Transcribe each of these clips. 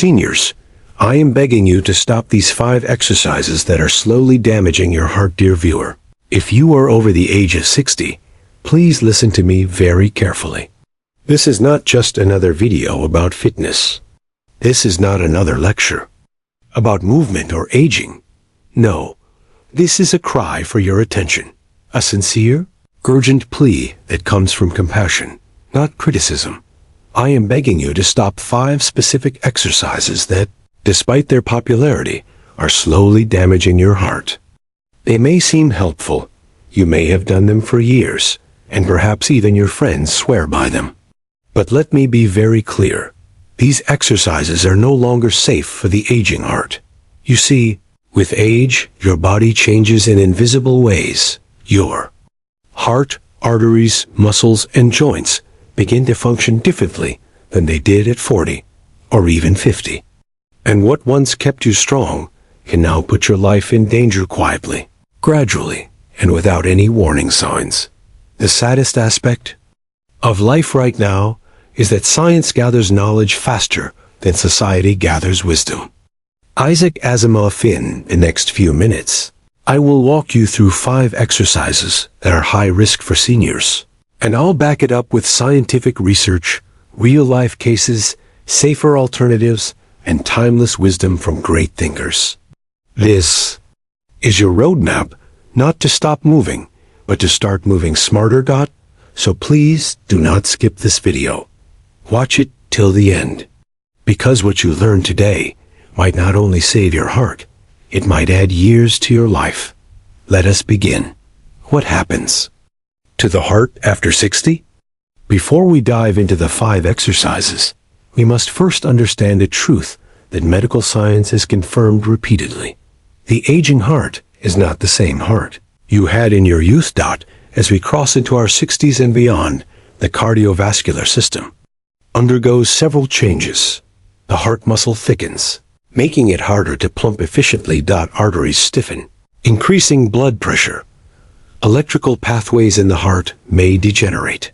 seniors, I am begging you to stop these 5 exercises that are slowly damaging your heart, dear viewer. If you are over the age of 60, please listen to me very carefully. This is not just another video about fitness. This is not another lecture about movement or aging. No, this is a cry for your attention. A sincere, urgent plea that comes from compassion, not criticism. I am begging you to stop 5 specific exercises that, despite their popularity, are slowly damaging your heart. They may seem helpful. You may have done them for years, and perhaps even your friends swear by them. But let me be very clear. These exercises are no longer safe for the aging heart. You see, with age, your body changes in invisible ways. Your heart, arteries, muscles, and joints begin to function differently than they did at 40 or even 50. And what once kept you strong can now put your life in danger quietly, gradually, and without any warning signs. The saddest aspect of life right now is that science gathers knowledge faster than society gathers wisdom. Isaac Asimov. In the next few minutes, I will walk you through 5 exercises that are high risk for seniors, and I'll back it up with scientific research, real-life cases, safer alternatives, and timeless wisdom from great thinkers. This is your roadmap, not to stop moving, but to start moving smarter. So please do not skip this video. Watch it till the end, because what you learn today might not only save your heart, it might add years to your life. Let us begin. What happens to the heart after 60? Before we dive into the 5 exercises, we must first understand a truth that medical science has confirmed repeatedly. The aging heart is not the same heart you had in your youth. As we cross into our 60s and beyond, the cardiovascular system undergoes several changes. The heart muscle thickens, making it harder to pump efficiently. Arteries stiffen, increasing blood pressure. Electrical pathways in the heart may degenerate,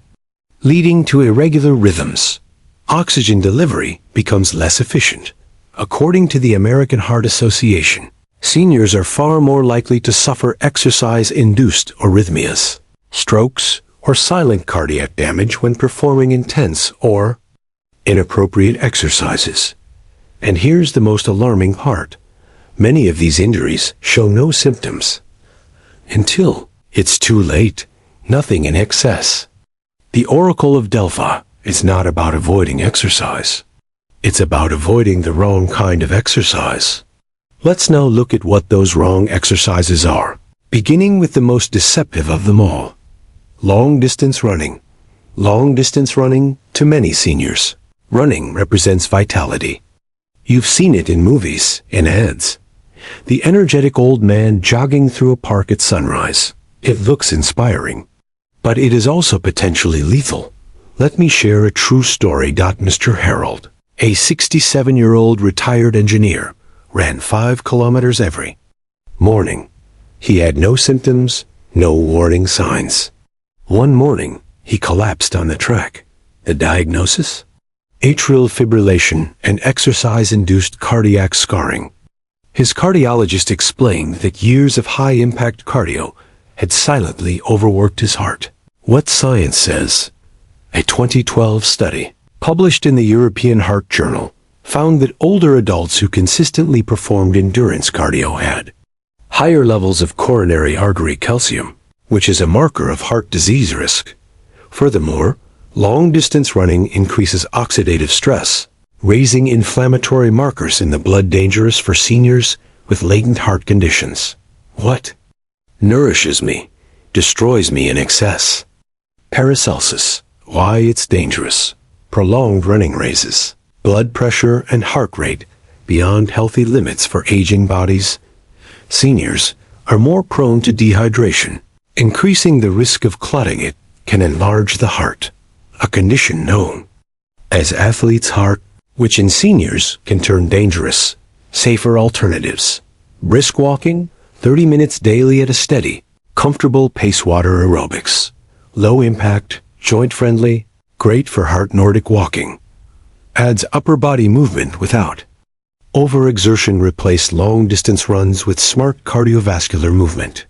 leading to irregular rhythms. Oxygen delivery becomes less efficient. According to the American Heart Association, seniors are far more likely to suffer exercise-induced arrhythmias, strokes, or silent cardiac damage when performing intense or inappropriate exercises. And here's the most alarming part. Many of these injuries show no symptoms until it's too late. Nothing in excess. The Oracle of Delphi is not about avoiding exercise. It's about avoiding the wrong kind of exercise. Let's now look at what those wrong exercises are, beginning with the most deceptive of them all. Long-distance running. Long-distance running, to many seniors, running represents vitality. You've seen it in movies, in ads. The energetic old man jogging through a park at sunrise. It looks inspiring, but it is also potentially lethal. Let me share a true story. Mr. Harold, a 67-year-old retired engineer, ran 5 kilometers every morning. He had no symptoms, no warning signs. One morning, he collapsed on the track. The diagnosis? Atrial fibrillation and exercise-induced cardiac scarring. His cardiologist explained that years of high-impact cardio had silently overworked his heart. What science says? A 2012 study, published in the European Heart Journal, found that older adults who consistently performed endurance cardio had higher levels of coronary artery calcium, which is a marker of heart disease risk. Furthermore, long-distance running increases oxidative stress, raising inflammatory markers in the blood, dangerous for seniors with latent heart conditions. What nourishes me destroys me in excess. Paracelsus, why it's dangerous. Prolonged running raises blood pressure and heart rate beyond healthy limits for aging bodies. Seniors are more prone to dehydration, increasing the risk of clotting. It can enlarge the heart, a condition known as athlete's heart, which in seniors can turn dangerous. Safer alternatives. Brisk walking, 30 minutes daily at a steady, comfortable pace. Water aerobics. Low impact, joint friendly, great for heart. Nordic walking adds upper body movement without Overexertion replaced long-distance runs with smart cardiovascular movement.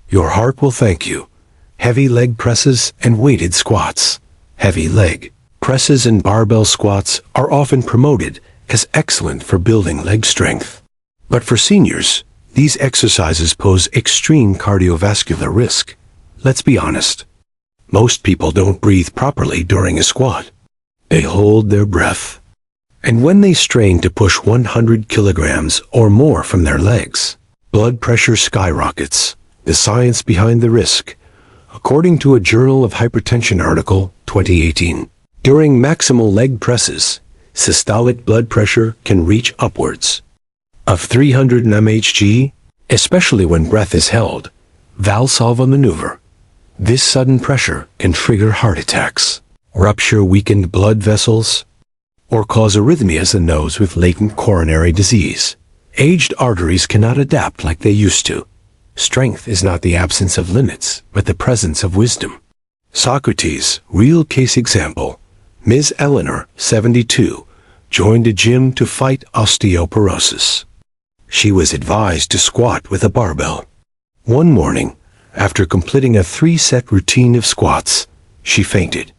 Your heart will thank you. Heavy leg presses and weighted squats. Heavy leg presses and barbell squats are often promoted as excellent for building leg strength. But for seniors, these exercises pose extreme cardiovascular risk. Let's be honest. Most people don't breathe properly during a squat. They hold their breath. And when they strain to push 100 kilograms or more from their legs, blood pressure skyrockets. The science behind the risk. According to a Journal of Hypertension article, 2018, during maximal leg presses, systolic blood pressure can reach upwards of 300 mmHg, especially when breath is held. Valsalva maneuver. This sudden pressure can trigger heart attacks, rupture weakened blood vessels, or cause arrhythmias in those with latent coronary disease. Aged arteries cannot adapt like they used to. Strength is not the absence of limits, but the presence of wisdom. Socrates, real case example. Ms. Eleanor, 72, joined a gym to fight osteoporosis. She was advised to squat with a barbell. One morning, after completing a 3-set routine of squats, she fainted.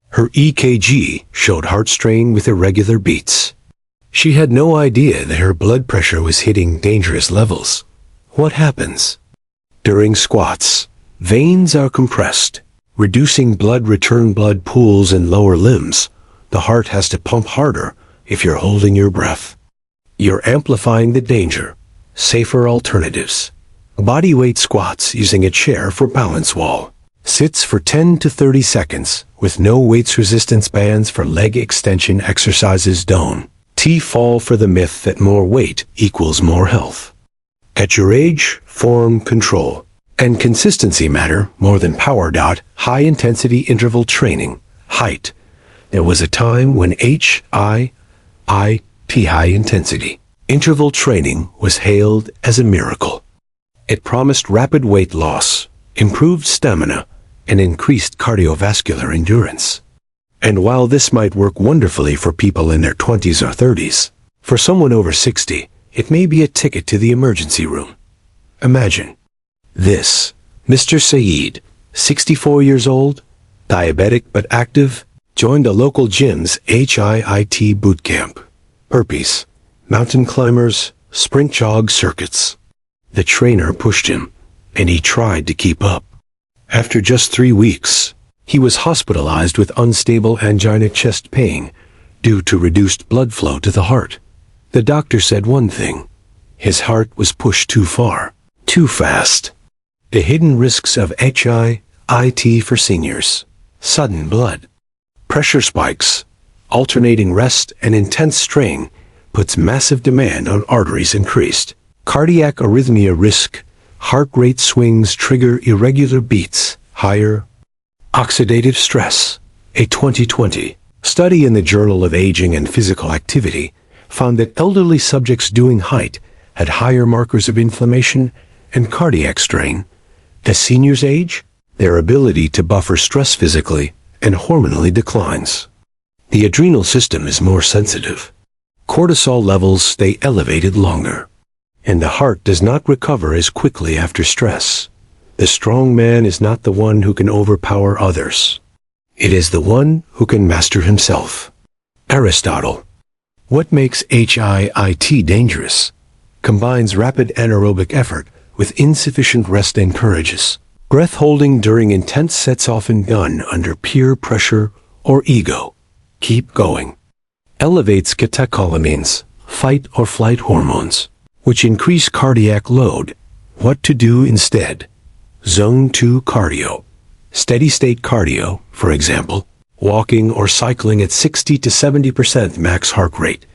Her EKG showed heart strain with irregular beats. She had no idea that her blood pressure was hitting dangerous levels. What happens? During squats, veins are compressed, reducing blood return. Blood pools in lower limbs. The heart has to pump harder if you're holding your breath. You're amplifying the danger. Safer alternatives. Bodyweight squats using a chair for balance wall. Sits for 10 to 30 seconds with no weights. Resistance bands for leg extension exercises. Don't fall for the myth that more weight equals more health. At your age, form, control, and consistency matter more than power. High-intensity interval training. Height. There was a time when high intensity interval training was hailed as a miracle. It promised rapid weight loss, improved stamina, and increased cardiovascular endurance. And while this might work wonderfully for people in their 20s or 30s, for someone over 60, it may be a ticket to the emergency room. Imagine this. Mr. Saeed, 64 years old, diabetic but active, joined a local gym's HIIT boot camp. Burpees, mountain climbers, sprint jog circuits. The trainer pushed him, and he tried to keep up. After just 3 weeks, he was hospitalized with unstable angina chest pain due to reduced blood flow to the heart. The doctor said one thing: his heart was pushed too far, too fast. The hidden risks of HIIT for seniors. Sudden blood pressure spikes, alternating rest and intense strain puts massive demand on arteries. Increased cardiac arrhythmia risk. Heart rate swings trigger irregular beats. Higher oxidative stress. A 2020 study in the Journal of Aging and Physical Activity found that elderly subjects doing HIIT had higher markers of inflammation and cardiac strain. As seniors age, their ability to buffer stress physically and hormonally declines. The adrenal system is more sensitive. Cortisol levels stay elevated longer, and the heart does not recover as quickly after stress. The strong man is not the one who can overpower others. It is the one who can master himself. Aristotle. What makes HIIT dangerous? Combines rapid anaerobic effort with insufficient rest. Encourages breath holding during intense sets, often done under peer pressure or ego. Keep going. Elevates catecholamines, fight or flight hormones, which increase cardiac load. What to do instead? Zone 2 cardio. Steady-state cardio, for example, walking or cycling at 60 to 70% max heart rate,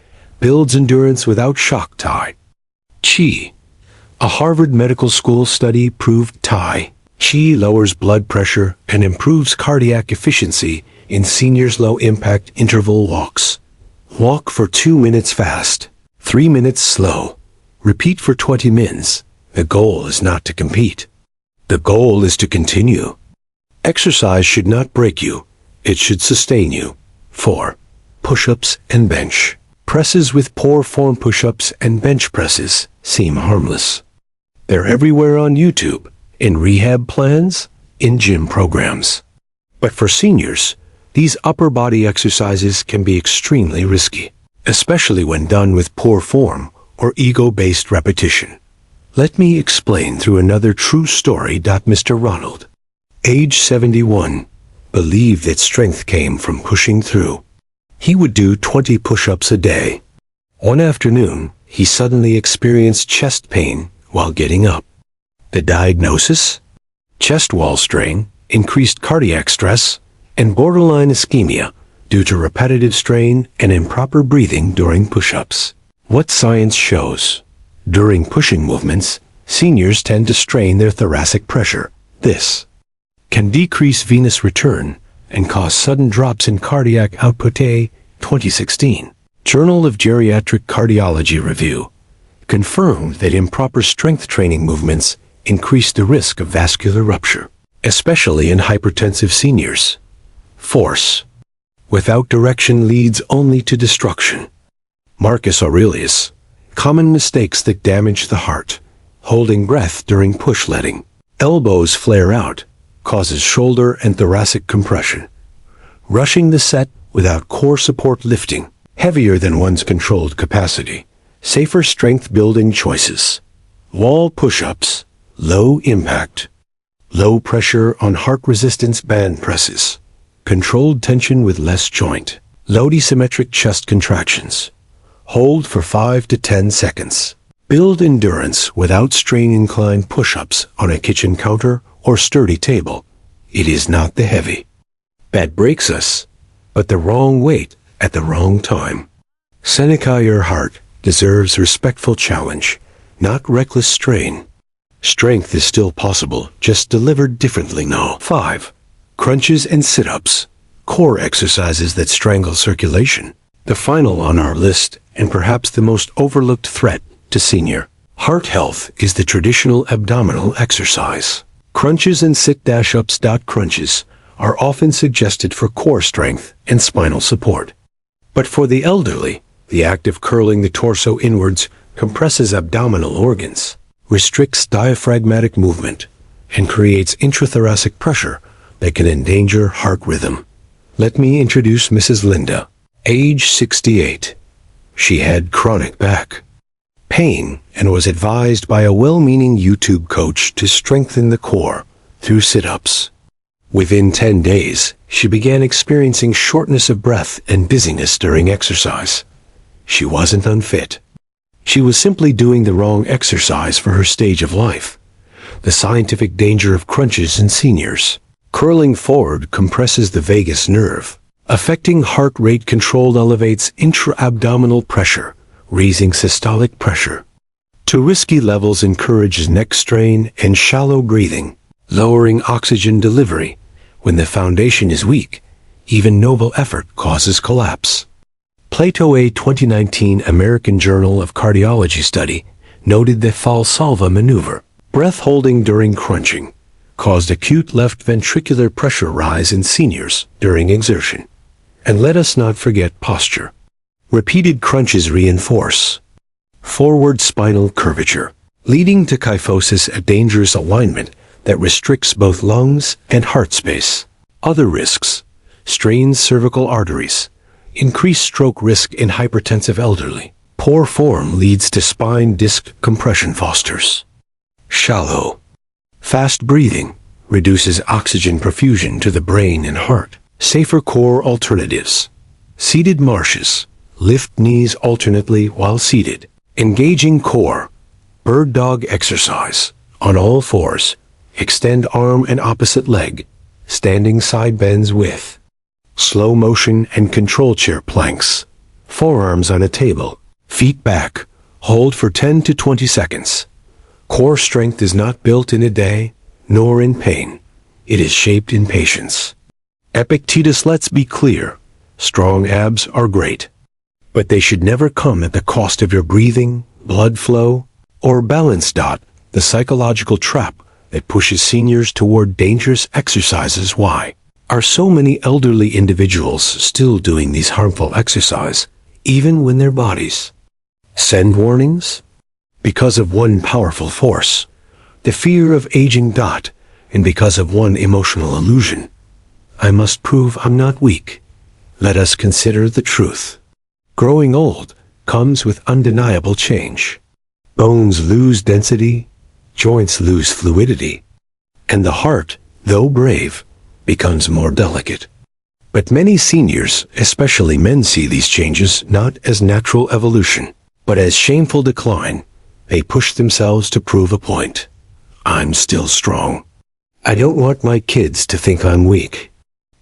builds endurance without shock. Qi. A Harvard Medical School study proved Tai Chi lowers blood pressure and improves cardiac efficiency in seniors. Low-impact interval walks. Walk for 2 minutes fast, 3 minutes slow. Repeat for 20 minutes. The goal is not to compete. The goal is to continue. Exercise should not break you. It should sustain you. 4. Push-ups and bench. Presses with poor form push-ups and bench presses seem harmless. They're everywhere on YouTube, in rehab plans, in gym programs. But for seniors, these upper body exercises can be extremely risky, especially when done with poor form or ego-based repetition. Let me explain through another true story. Mr. Ronald, age 71, believed that strength came from pushing through. He would do 20 push-ups a day. One afternoon, he suddenly experienced chest pain while getting up. The diagnosis? Chest wall strain, increased cardiac stress, and borderline ischemia due to repetitive strain and improper breathing during push-ups. What science shows? During pushing movements, seniors tend to strain their thoracic pressure. This can decrease venous return and cause sudden drops in cardiac output. A 2016 Journal of Geriatric Cardiology review confirmed that improper strength training movements increase the risk of vascular rupture, especially in hypertensive seniors. Force without direction leads only to destruction. Marcus Aurelius, common mistakes that damage the heart. Holding breath during push letting. Elbows flare out, causes shoulder and thoracic compression. Rushing the set without core support lifting, heavier than one's controlled capacity. Safer strength building choices. Wall push-ups, low impact. Low pressure on heart resistance band presses. Controlled tension with less joint. Low symmetric chest contractions. Hold for 5 to 10 seconds. Build endurance without strain incline push-ups on a kitchen counter or sturdy table. It is not the heavy that breaks us, but the wrong weight at the wrong time. Seneca, your heart deserves respectful challenge, not reckless strain. Strength is still possible, just delivered differently. No. 5. Crunches and sit-ups, core exercises that strangle circulation. The final on our list, and perhaps the most overlooked threat to senior heart health, is the traditional abdominal exercise. Crunches and sit-ups. Crunches are often suggested for core strength and spinal support. But for the elderly, the act of curling the torso inwards compresses abdominal organs, restricts diaphragmatic movement, and creates intrathoracic pressure that can endanger heart rhythm. Let me introduce Mrs. Linda, age 68. She had chronic back pain and was advised by a well-meaning YouTube coach to strengthen the core through sit-ups. Within 10 days, she began experiencing shortness of breath and dizziness during exercise. She wasn't unfit. She was simply doing the wrong exercise for her stage of life. The scientific danger of crunches in seniors. Curling forward compresses the vagus nerve, affecting heart rate control, elevates intra-abdominal pressure, raising systolic pressure to risky levels, encourages neck strain and shallow breathing, lowering oxygen delivery. When the foundation is weak, even noble effort causes collapse. Plato, a 2019 American Journal of Cardiology study, noted the Valsalva maneuver, breath holding during crunching, caused acute left ventricular pressure rise in seniors during exertion. And let us not forget posture. Repeated crunches reinforce forward spinal curvature, leading to kyphosis, a dangerous alignment that restricts both lungs and heart space. Other risks: strained cervical arteries, increased stroke risk in hypertensive elderly. Poor form leads to spine disc compression, fosters shallow, fast breathing, reduces oxygen perfusion to the brain and heart. Safer core alternatives: seated marches, lift knees alternately while seated. Engaging core, bird dog exercise, on all fours. Extend arm and opposite leg, standing side bends with slow motion and control chair planks. Forearms on a table, feet back, hold for 10 to 20 seconds. Core strength is not built in a day, nor in pain. It is shaped in patience. Epictetus, let's be clear, strong abs are great, but they should never come at the cost of your breathing, blood flow, or balance. The psychological trap that pushes seniors toward dangerous exercises. Why are so many elderly individuals still doing these harmful exercises, even when their bodies send warnings? Because of one powerful force, the fear of aging. And because of one emotional illusion, I must prove I'm not weak. Let us consider the truth. Growing old comes with undeniable change. Bones lose density, joints lose fluidity, and the heart, though brave, becomes more delicate. But many seniors, especially men, see these changes not as natural evolution, but as shameful decline. They push themselves to prove a point. I'm still strong. I don't want my kids to think I'm weak.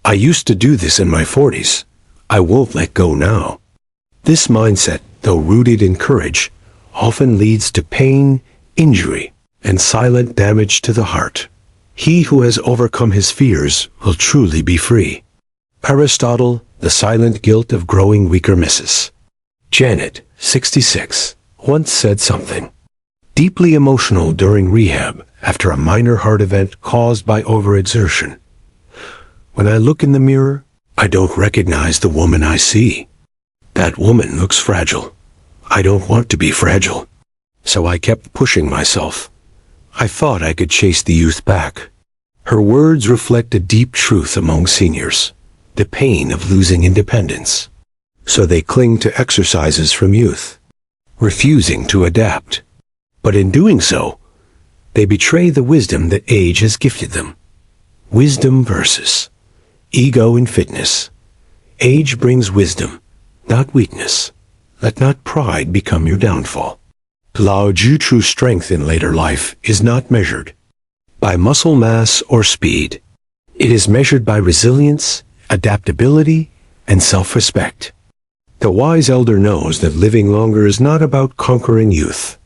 I used to do this in my 40s. I won't let go now. This mindset, though rooted in courage, often leads to pain, injury, and silent damage to the heart. He who has overcome his fears will truly be free. Aristotle, The Silent Guilt of Growing Weaker, Mrs. Janet, 66, once said something deeply emotional during rehab after a minor heart event caused by overexertion. When I look in the mirror, I don't recognize the woman I see. That woman looks fragile. I don't want to be fragile. So I kept pushing myself. I thought I could chase the youth back. Her words reflect a deep truth among seniors, the pain of losing independence. So they cling to exercises from youth, refusing to adapt. But in doing so, they betray the wisdom that age has gifted them. Wisdom versus ego in fitness. Age brings wisdom, not weakness. Let not pride become your downfall. Lao Tzu. True strength in later life is not measured by muscle mass or speed. It is measured by resilience, adaptability, and self-respect. The wise elder knows that living longer is not about conquering youth.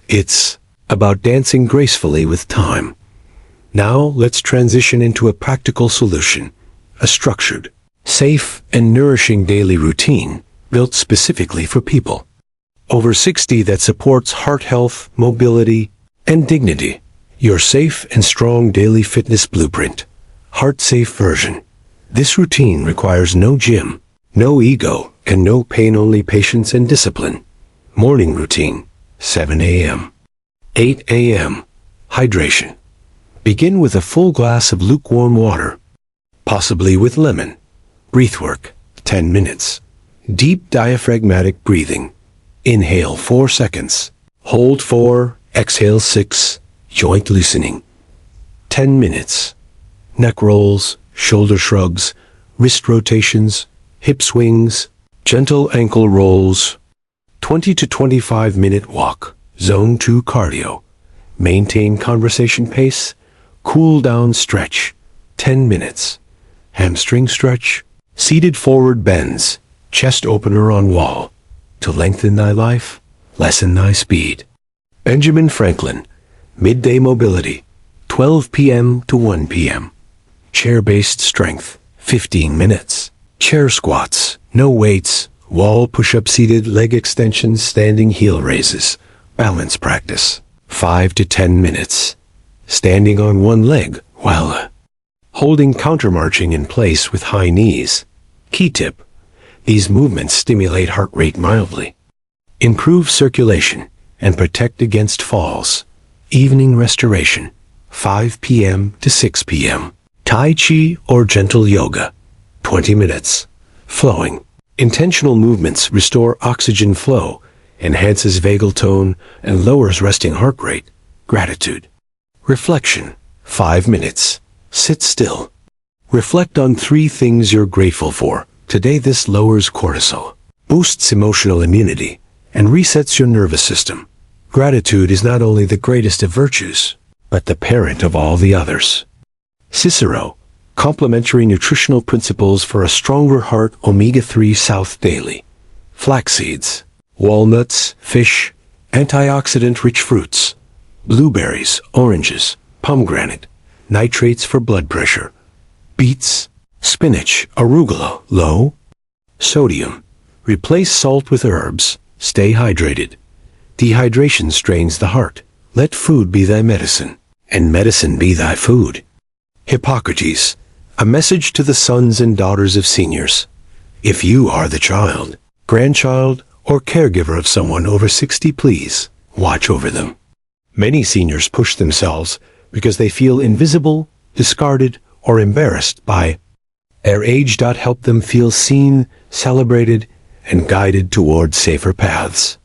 It's about dancing gracefully with time. Now let's transition into a practical solution, a structured, safe, and nourishing daily routine built specifically for people over 60 that supports heart health, mobility, and dignity. Your safe and strong daily fitness blueprint, heart-safe version. This routine requires no gym, no ego, and no pain, only patience and discipline. Morning routine, 7 a.m. 8 a.m. Hydration. Begin with a full glass of lukewarm water, possibly with lemon. Breath work, 10 minutes. Deep diaphragmatic breathing. Inhale 4 seconds. Hold 4, exhale 6. Joint loosening. 10 minutes. Neck rolls, shoulder shrugs, wrist rotations, hip swings, gentle ankle rolls. 20 to 25 minute walk. Zone 2 cardio. Maintain conversation pace. Cool down stretch. 10 minutes. Hamstring stretch. Seated forward bends. Chest opener on wall. To lengthen thy life, lessen thy speed. Benjamin Franklin. Midday mobility. 12 p.m. to 1 p.m. Chair-based strength. 15 minutes. Chair squats. No weights. Wall push-up, seated leg extensions, standing heel raises. Balance practice. 5 to 10 minutes. Standing on one leg while holding countermarching in place with high knees. Key tip. These movements stimulate heart rate mildly, improve circulation, and protect against falls. Evening restoration. 5 p.m. to 6 p.m. Tai Chi or gentle yoga. 20 minutes. Flowing. Intentional movements restore oxygen flow, enhances vagal tone, and lowers resting heart rate. Gratitude. Reflection. 5 minutes. Sit still. Reflect on 3 things you're grateful for today. This lowers cortisol, boosts emotional immunity, and resets your nervous system. Gratitude is not only the greatest of virtues, but the parent of all the others. Cicero. Complementary nutritional principles for a stronger heart. Omega-3 South Daily. Flax seeds, walnuts, fish, antioxidant-rich fruits, blueberries, oranges, pomegranate, nitrates for blood pressure, beets, spinach, arugula, low sodium. Replace salt with herbs. Stay hydrated. Dehydration strains the heart. Let food be thy medicine, and medicine be thy food. Hippocrates. A message to the sons and daughters of seniors. If you are the child, grandchild, or caregiver of someone over 60, please watch over them. Many seniors push themselves because they feel invisible, discarded, or embarrassed by their age. Help them feel seen, celebrated, and guided toward safer paths.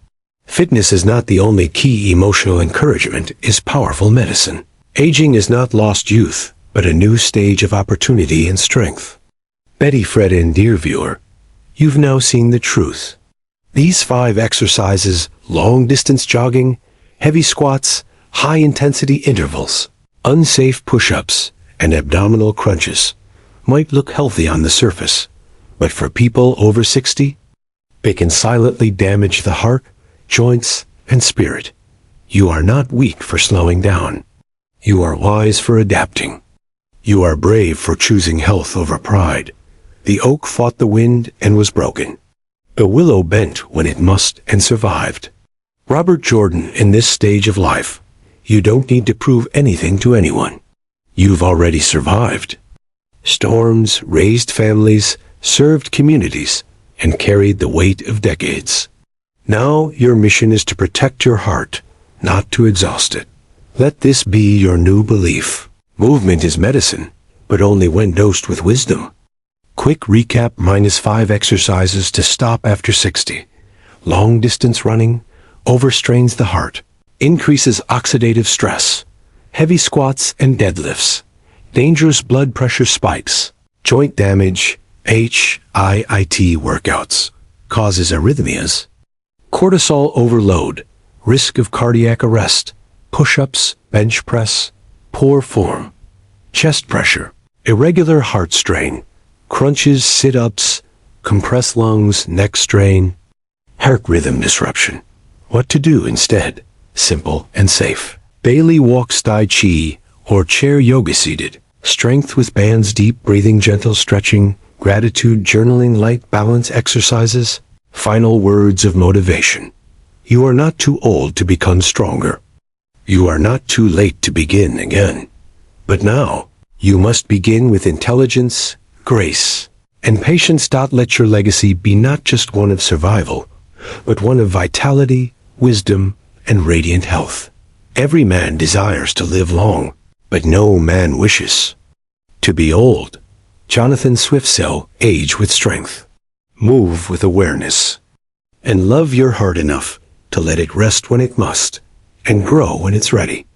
Fitness is not the only key. Emotional encouragement is powerful medicine. Aging is not lost youth, but a new stage of opportunity and strength. Betty, Fred, and dear viewer, you've now seen the truth. These 5 exercises, long-distance jogging, heavy squats, high-intensity intervals, unsafe push-ups, and abdominal crunches, might look healthy on the surface, but for people over 60, they can silently damage the heart, joints, and spirit. You are not weak for slowing down. You are wise for adapting. You are brave for choosing health over pride. The oak fought the wind and was broken. The willow bent when it must and survived. Robert Jordan, in this stage of life, you don't need to prove anything to anyone. You've already survived. Storms, raised families, served communities, and carried the weight of decades. Now your mission is to protect your heart, not to exhaust it. Let this be your new belief. Movement is medicine, but only when dosed with wisdom. Quick recap: -5 exercises to stop after 60. Long distance running overstrains the heart, increases oxidative stress. Heavy squats and deadlifts, dangerous blood pressure spikes. Joint damage, HIIT workouts, causes arrhythmias. Cortisol overload, risk of cardiac arrest. Push-ups, bench press, poor form. Chest pressure, irregular heart strain. Crunches, sit-ups, compressed lungs, neck strain. Heart rhythm disruption. What to do instead? Simple and safe. Daily walks, Tai Chi, or chair yoga seated. Strength with bands, deep breathing, gentle stretching, gratitude journaling, light balance exercises. Final words of motivation. You are not too old to become stronger. You are not too late to begin again. But now, you must begin with intelligence, grace, and patience. Let your legacy be not just one of survival, but one of vitality, wisdom, and radiant health. Every man desires to live long, but no man wishes to be old. Jonathan Swift. Age with strength. Move with awareness. And love your heart enough to let it rest when it must, and grow when it's ready.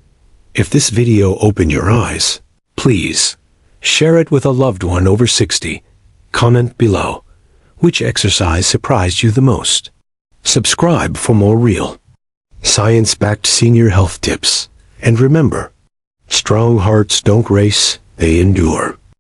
If this video opened your eyes, please share it with a loved one over 60. Comment below which exercise surprised you the most. Subscribe for more real, science-backed senior health tips. And remember, strong hearts don't race, they endure.